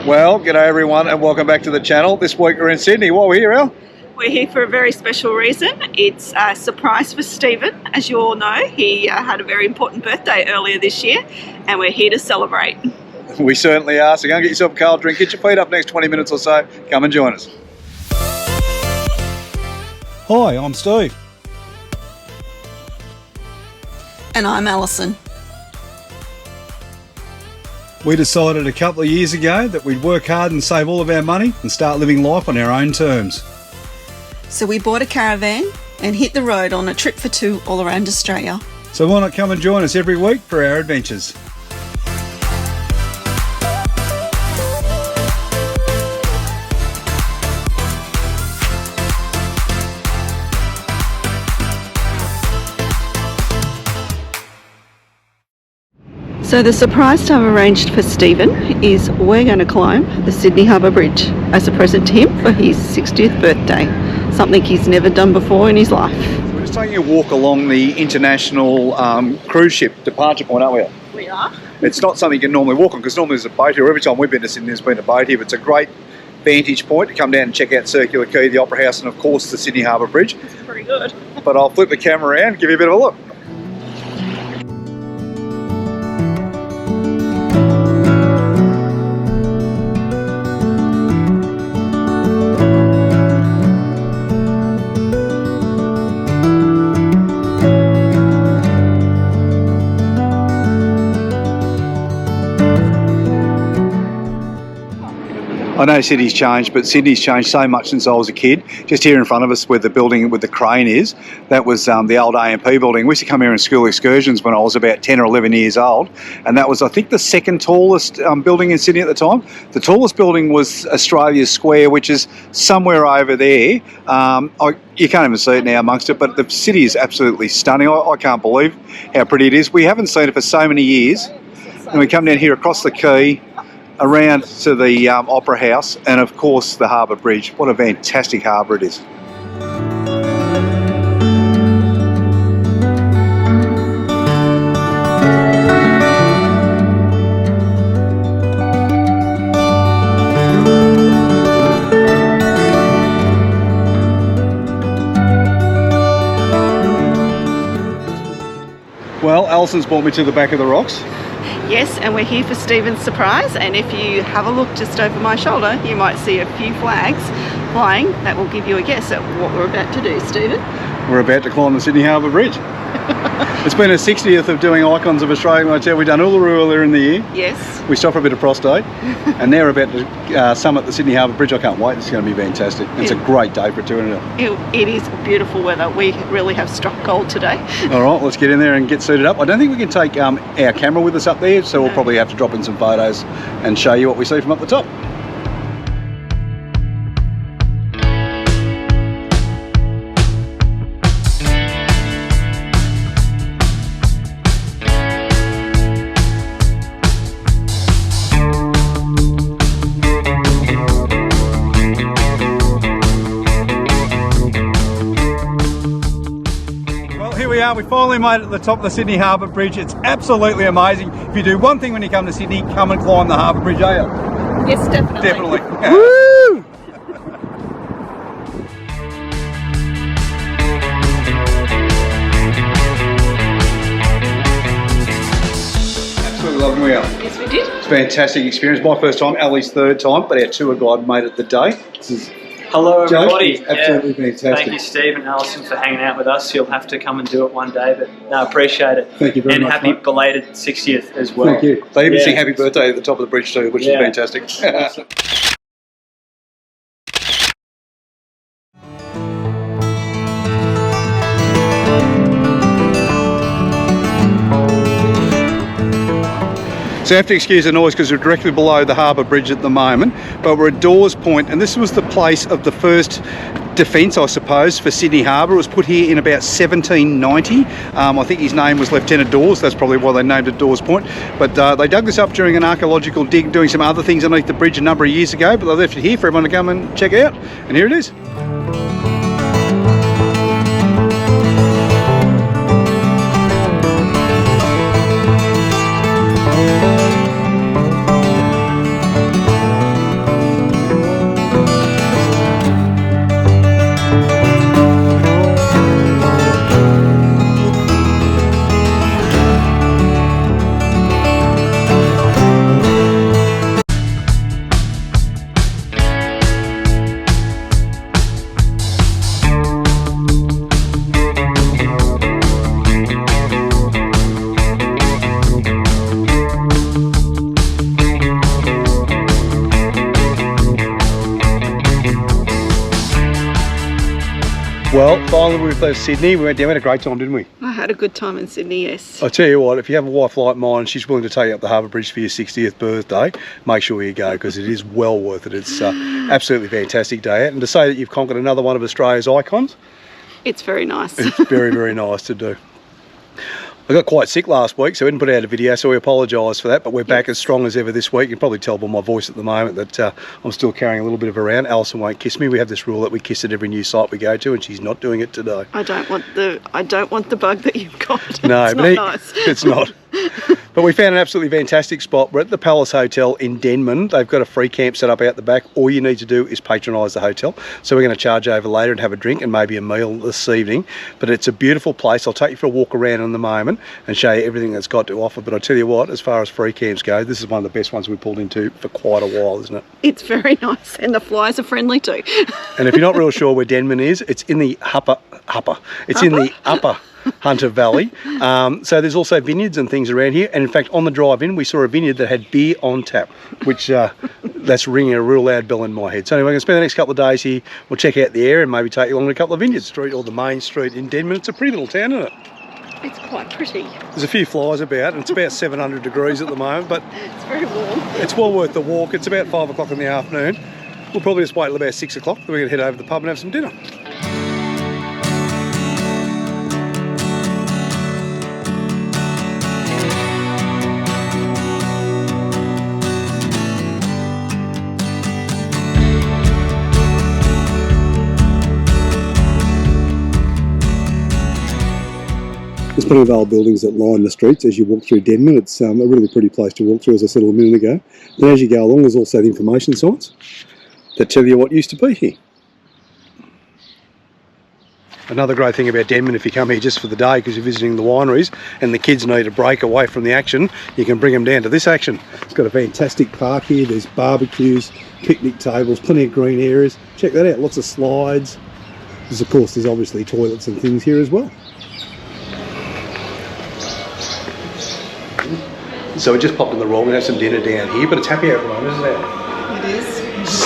Well, g'day everyone and welcome back to the channel. This week we're in Sydney. What are we here, Al? We're here for a very special reason. It's a surprise for Stephen. As you all know, he had a very important birthday earlier this year and we're here to celebrate. We certainly are. So go and get yourself a cold drink, get your feet up next 20 minutes or so. Come and join us. Hi, I'm Steve. And I'm Allison. We decided a couple of years ago that we'd work hard and save all of our money and start living life on our own terms. So we bought a caravan and hit the road on a trip for two all around Australia. So why not come and join us every week for our adventures? So the surprise I've arranged for Stephen is we're going to climb the Sydney Harbour Bridge as a present to him for his 60th birthday. Something he's never done before in his life. We're just taking a walk along the international cruise ship departure point, aren't we? We are. It's not something you can normally walk on because normally there's a boat here. Every time we've been to Sydney there's been a boat here, but it's a great vantage point to come down and check out Circular Quay, the Opera House and of course the Sydney Harbour Bridge. It's pretty good. But I'll flip the camera around and give you a bit of a look. I know Sydney's changed, but Sydney's changed so much since I was a kid. Just here in front of us where the building with the crane is, that was the old AMP building. We used to come here on school excursions when I was about 10 or 11 years old, and that was, I think, the second tallest building in Sydney at the time. The tallest building was Australia Square, which is somewhere over there. You can't even see it now amongst it, but the city is absolutely stunning. I can't believe how pretty it is. We haven't seen it for so many years, and we come down here across the quay, around to the Opera House and of course the Harbour Bridge. What a fantastic harbour it is. Well, Allison's brought me to the back of the rocks. Yes, and we're here for Stephen's surprise, and if you have a look just over my shoulder you might see a few flags flying. That will give you a guess at what we're about to do, Stephen. We're about to climb the Sydney Harbour Bridge. It's been a 60th of doing Icons of Australian Hotel. We've done Uluru earlier in the year. Yes. We stopped for a bit of prostate and now we're about to summit the Sydney Harbour Bridge. I can't wait, it's going to be fantastic. It's a great day for a tour, isn't it? It is beautiful weather. We really have struck gold today. Alright, let's get in there and get suited up. I don't think we can take our camera with us up there, so we'll probably have to drop in some photos and show you what we see from up the top. We finally made it to the top of the Sydney Harbour Bridge. It's absolutely amazing. If you do one thing when you come to Sydney, come and climb the Harbour Bridge, are you? Yes, definitely. Definitely. Woo! Absolutely loving we are. Yes, we did. It's a fantastic experience. My first time, Ellie's third time, but our tour guide made it the day. This is Hello everybody. Absolutely fantastic. Thank you Steve and Allison for hanging out with us. You'll have to come and do it one day, but no, appreciate it. Thank you very much. And happy belated 60th as well. Thank you. They even sing happy birthday at the top of the bridge too, which is fantastic. Awesome. So you have to excuse the noise because we're directly below the Harbour Bridge at the moment, but we're at Dawes Point, and this was the place of the first defence, I suppose, for Sydney Harbour. It was put here in about 1790. I think his name was Lieutenant Dawes. That's probably why they named it Dawes Point. But they dug this up during an archaeological dig, doing some other things underneath the bridge a number of years ago, but they left it here for everyone to come and check out, and here it is. Well, finally we've left Sydney. We went down, we had a great time, didn't we? I had a good time in Sydney, yes. I tell you what, if you have a wife like mine, she's willing to take you up the Harbour Bridge for your 60th birthday, make sure you go, because it is well worth it. It's absolutely fantastic day out. And to say that you've conquered another one of Australia's icons, it's very nice. it's very, very nice to do. I got quite sick last week, so we didn't put out a video, so we apologise for that, but we're back as strong as ever this week. You can probably tell by my voice at the moment that I'm still carrying a little bit of around. Allison won't kiss me. We have this rule that we kiss at every new site we go to, and she's not doing it today. I don't want the bug that you've got. No, it's but not nice. It's not. But we found an absolutely fantastic spot. We're at the Palace Hotel in Denman. They've got a free camp set up out the back. All you need to do is patronise the hotel. So we're going to charge over later and have a drink and maybe a meal this evening. But it's a beautiful place. I'll take you for a walk around in the moment and show you everything that's got to offer. But I tell you what, as far as free camps go, this is one of the best ones we pulled into for quite a while, isn't it? It's very nice, and the flies are friendly too. And if you're not real sure where Denman is, it's in the upper Hunter Valley. So there's also vineyards and things around here, and in fact on the drive in we saw a vineyard that had beer on tap, which that's ringing a real loud bell in my head. So anyway, we're going to spend the next couple of days here. We'll check out the area and maybe take you along to a couple of vineyards. Street, or the main street in Denman. It's a pretty little town, isn't it? It's quite pretty. There's a few flies about, and it's about 700 degrees at the moment, but it's very warm. It's well worth the walk. It's about 5 o'clock in the afternoon. We'll probably just wait till about 6 o'clock, then we're going to head over to the pub and have some dinner. There's plenty of old buildings that line the streets as you walk through Denman. It's a really pretty place to walk through, as I said a minute ago. But as you go along, there's also the information signs that tell you what used to be here. Another great thing about Denman, if you come here just for the day because you're visiting the wineries and the kids need a break away from the action, you can bring them down to this action. It's got a fantastic park here. There's barbecues, picnic tables, plenty of green areas. Check that out, lots of slides. There's obviously toilets and things here as well. So we just popped in the Royal, we have some dinner down here, but it's happy hour at the moment, isn't it? It is.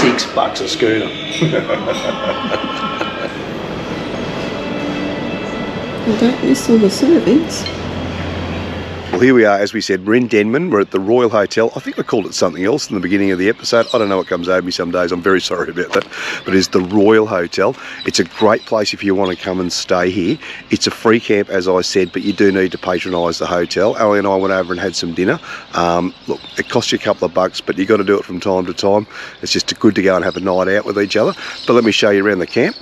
$6 a schooner. I don't miss all the servings. Well, here we are, as we said, we're in Denman, we're at the Royal Hotel. I think we called it something else in the beginning of the episode. I don't know what comes over me some days, I'm very sorry about that. But it's the Royal Hotel. It's a great place if you want to come and stay here. It's a free camp, as I said, but you do need to patronise the hotel. Ali and I went over and had some dinner. Look, it costs you a couple of bucks, but you've got to do it from time to time. It's just good to go and have a night out with each other. But let me show you around the camp.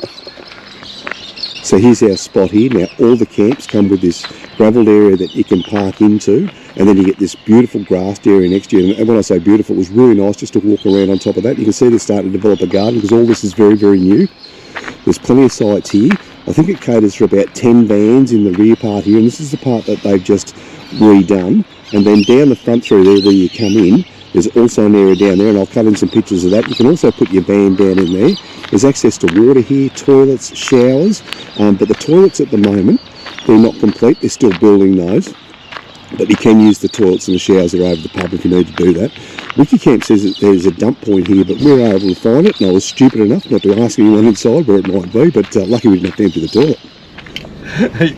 So here's our spot here. Now all the camps come with this gravelled area that you can park into, and then you get this beautiful grassed area next to you. And when I say beautiful, it was really nice just to walk around on top of that. You can see they're starting to develop a garden because all this is very, very new. There's plenty of sites here. I think it caters for about 10 vans in the rear part here, and this is the part that they've just redone. And then down the front through there where you come in, there's also an area down there, and I'll cut in some pictures of that. You can also put your van down in there. There's access to water here, toilets, showers, but the toilets at the moment, they're not complete. They're still building those. But you can use the toilets and the showers that are over the pub if you need to do that. Wikicamp says that there's a dump point here, but we were able to find it, and I was stupid enough not to ask anyone inside where it might be, but lucky we didn't have to empty the toilet.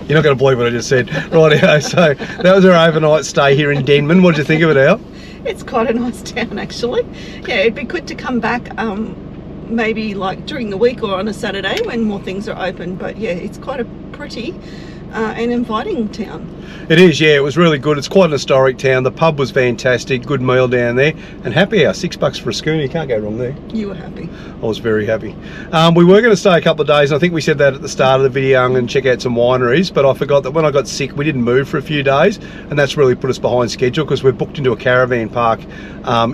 You're not going to believe what I just said. Right, so that was our overnight stay here in Denman. What did you think of it, Al? It's quite a nice town, actually. Yeah, it'd be good to come back maybe like during the week or on a Saturday when more things are open. But yeah, it's quite a pretty and inviting town. It is, yeah, it was really good. It's quite an historic town. The pub was fantastic, good meal down there, and happy hour, $6 for a schooner, you can't go wrong there. You were happy. I was very happy. We were going to stay a couple of days, and I think we said that at the start of the video. I'm going to check out some wineries, but I forgot that when I got sick we didn't move for a few days, and that's really put us behind schedule because we're booked into a caravan park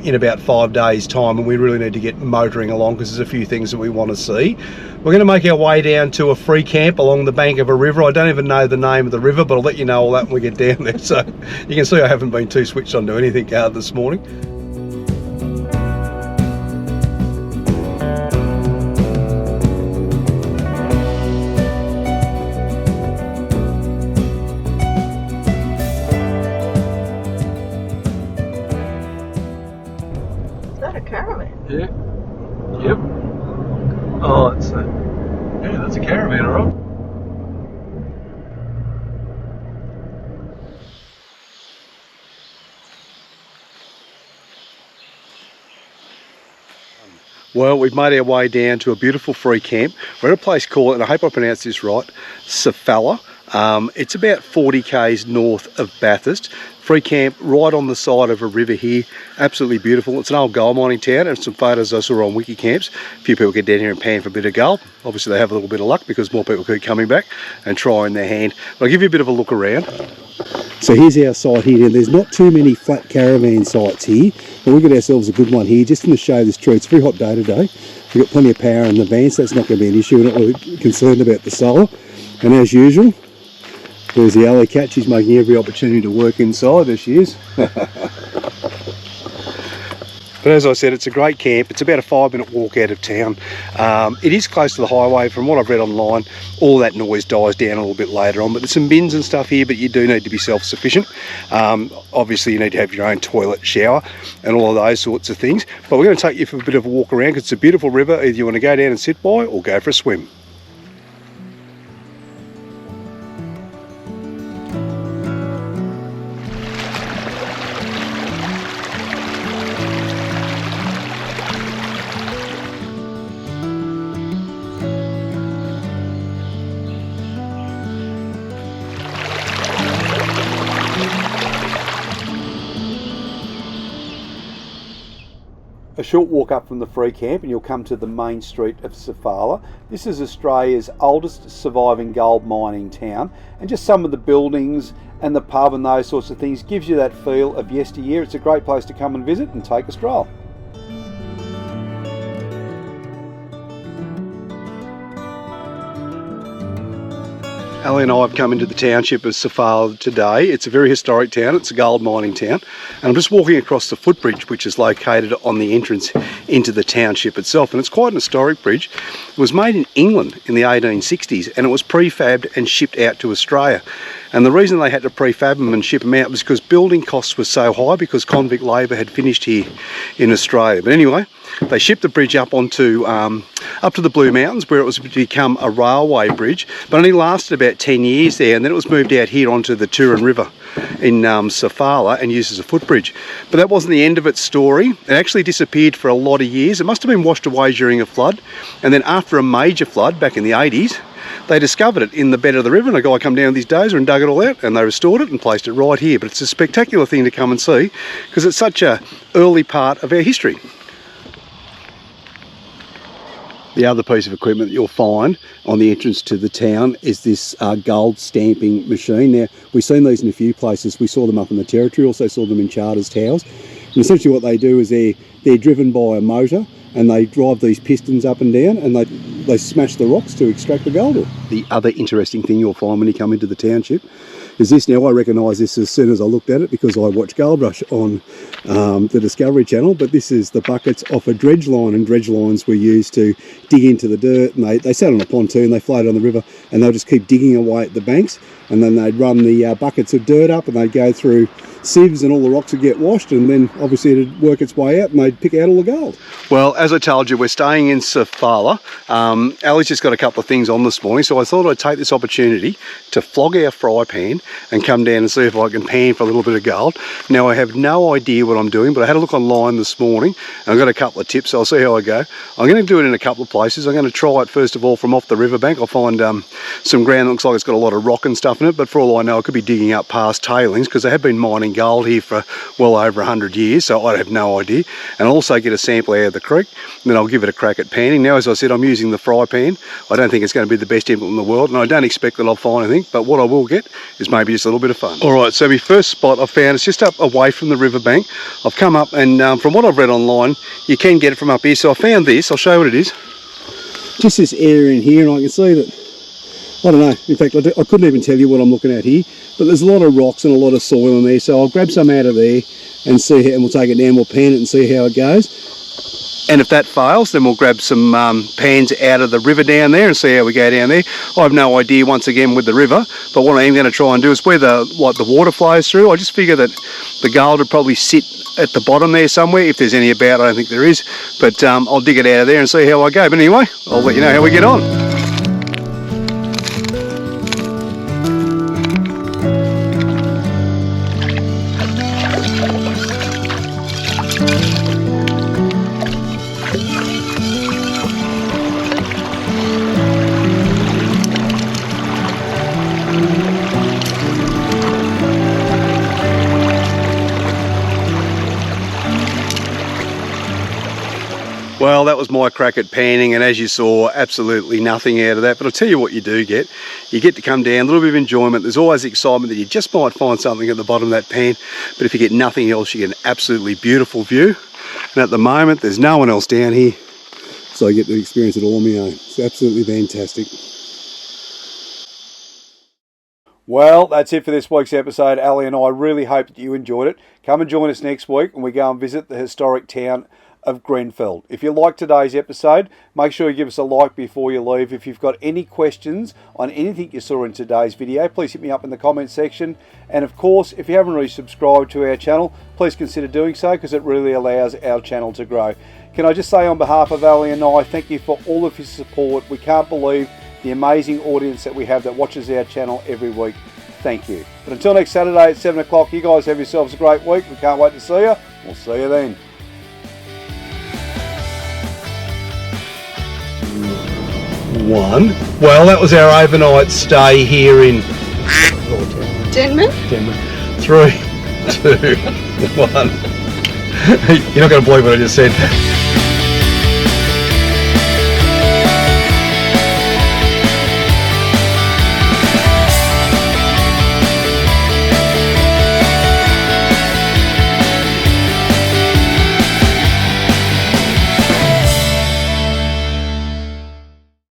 in about 5 days time, and we really need to get motoring along because there's a few things that we want to see. We're going to make our way down to a free camp along the bank of a river. I don't even know the name of the river, but I'll let you know all that when we get down there. So you can see I haven't been too switched on to anything this morning. Is that a caravan? Yeah. Yep. Oh, it's yeah, that's a caravan, all right. Well, we've made our way down to a beautiful free camp. We're at a place called, and I hope I pronounced this right, Sofala. It's about 40 k's north of Bathurst. Free camp right on the side of a river here. Absolutely beautiful. It's an old gold mining town, and some photos I saw on Wikicamps. A few people get down here and pan for a bit of gold. Obviously they have a little bit of luck because more people keep coming back and trying their hand. But I'll give you a bit of a look around. So here's our site here. There's not too many flat caravan sites here, but we've got ourselves a good one here just in the shade of this tree. It's a very hot day today. We've got plenty of power in the van, so that's not going to be an issue. We're not really concerned about the solar. And as usual, there's the alley cat. She's making every opportunity to work inside. There she is. But as I said, it's a great camp. It's about a 5-minute walk out of town. It is close to the highway. From what I've read online, all that noise dies down a little bit later on. But there's some bins and stuff here, but you do need to be self-sufficient. Obviously, you need to have your own toilet, shower, and all of those sorts of things. But we're going to take you for a bit of a walk around because it's a beautiful river. Either you want to go down and sit by or go for a swim. A short walk up from the free camp and you'll come to the main street of Sofala. This is Australia's oldest surviving gold mining town, and just some of the buildings and the pub and those sorts of things gives you that feel of yesteryear. It's a great place to come and visit and take a stroll. Ali and I have come into the township of Sofala today. It's a very historic town. It's a gold mining town. And I'm just walking across the footbridge, which is located on the entrance into the township itself. And it's quite an historic bridge. It was made in England in the 1860s, and it was prefabbed and shipped out to Australia. And the reason they had to prefab them and ship them out was because building costs were so high because convict labour had finished here in Australia. But anyway, they shipped the bridge up onto up to the Blue Mountains, where it was to become a railway bridge, but only lasted about 10 years there, and then it was moved out here onto the Turon River in Sofala and used as a footbridge. But that wasn't the end of its story. It actually disappeared for a lot of years. It must have been washed away during a flood, and then after a major flood back in the 80s, they discovered it in the bed of the river, and a guy come down with his dozer and dug it all out, and they restored it and placed it right here. But it's a spectacular thing to come and see because it's such an early part of our history. The other piece of equipment that you'll find on the entrance to the town is this gold stamping machine. Now, we've seen these in a few places. We saw them up in the Territory, also saw them in Charters Towers. And essentially what they do is they're driven by a motor, and they drive these pistons up and down, and they smash the rocks to extract the gold. The other interesting thing you'll find when you come into the township is this. Now, I recognise this as soon as I looked at it because I watched Gold Rush on the Discovery Channel, but this is the buckets off a dredge line, and dredge lines were used to dig into the dirt, and they sat on a pontoon, they floated on the river, and they'll just keep digging away at the banks, and then they'd run the buckets of dirt up, and they'd go through sieves, and all the rocks would get washed, and then obviously it'd work its way out, and they'd pick out all the gold. Well, as I told you, we're staying in Sofala. Ali's just got a couple of things on this morning, so I thought I'd take this opportunity to flog our fry pan and come down and see if I can pan for a little bit of gold. Now, I have no idea what I'm doing, but I had a look online this morning and I've got a couple of tips, so I'll see how I go. I'm going to do it in a couple of places. I'm going to try it first of all from off the riverbank. I'll find some ground that looks like it's got a lot of rock and stuff in it, but for all I know, I could be digging up past tailings because they have been mining gold here for well over 100 years, so I have no idea. And I'll also get a sample out of the creek, and then I'll give it a crack at panning. Now, as I said, I'm using the fry pan. I don't think it's going to be the best implement in the world, and I don't expect that I'll find anything, but what I will get is maybe just a little bit of fun. Alright, so my first spot I found is just up away from the riverbank. I've come up, and from what I've read online, you can get it from up here, so I found this. I'll show you what it is. Just this area in here, and I can see that, I don't know, in fact I couldn't even tell you what I'm looking at here, but there's a lot of rocks and a lot of soil in there, so I'll grab some out of there and see how, and we'll take it down, we'll pan it and see how it goes. And if that fails, then we'll grab some pans out of the river down there and see how we go down there. I have no idea, once again, with the river, but what I am going to try and do is where the water flows through, I just figure that the gold would probably sit at the bottom there somewhere, if there's any about. I don't think there is, but I'll dig it out of there and see how I go. But anyway, I'll let you know how we get on. Well, that was my crack at panning, and as you saw, absolutely nothing out of that. But I'll tell you what you do get. You get to come down, a little bit of enjoyment. There's always the excitement that you just might find something at the bottom of that pan. But if you get nothing else, you get an absolutely beautiful view. And at the moment, there's no one else down here, so I get to experience it all on my own. It's absolutely fantastic. Well, that's it for this week's episode. Ali and I really hope that you enjoyed it. Come and join us next week when we go and visit the historic town of Grenfell. If you liked today's episode, make sure you give us a like before you leave. If you've got any questions on anything you saw in today's video, please hit me up in the comments section. And of course, if you haven't already subscribed to our channel, please consider doing so, because it really allows our channel to grow. Can I just say on behalf of Ali and I, thank you for all of your support. We can't believe the amazing audience that we have that watches our channel every week. Thank you. But until next Saturday at 7 o'clock, you guys have yourselves a great week. We can't wait to see you. We'll see you then. Well, that was our overnight stay here in Denman? 3, 2, 1. You're not going to believe what I just said.